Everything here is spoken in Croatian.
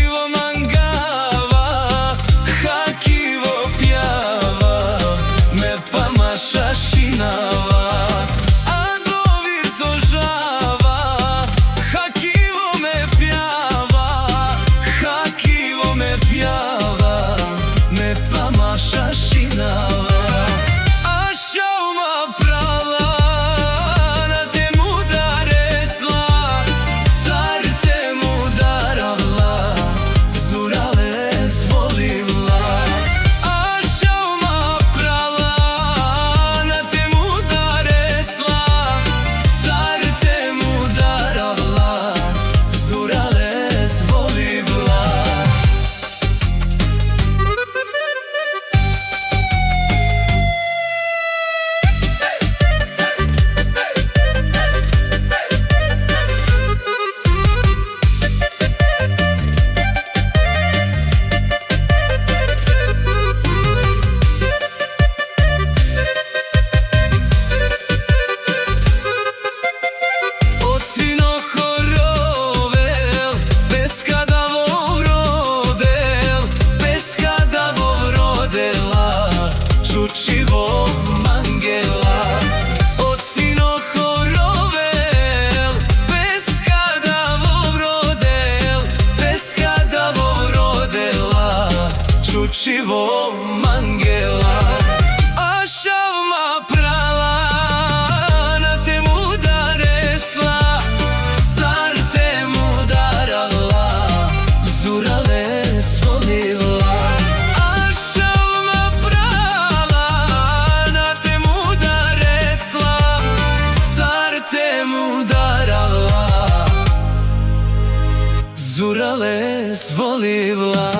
Hakivo mangava, hakivo pjava, me pa maša šinava. Ando virto žava, hakivo me pjava, hakivo me pjava, me pa maša šinava. Čučivo mangela, od sinoho rovel, bez kada vov rodel, bez kada vov rodela, čučivo mangela. A šavma prala, na temu da resla, zar temu darala, zurale svolila. Zurale svolila.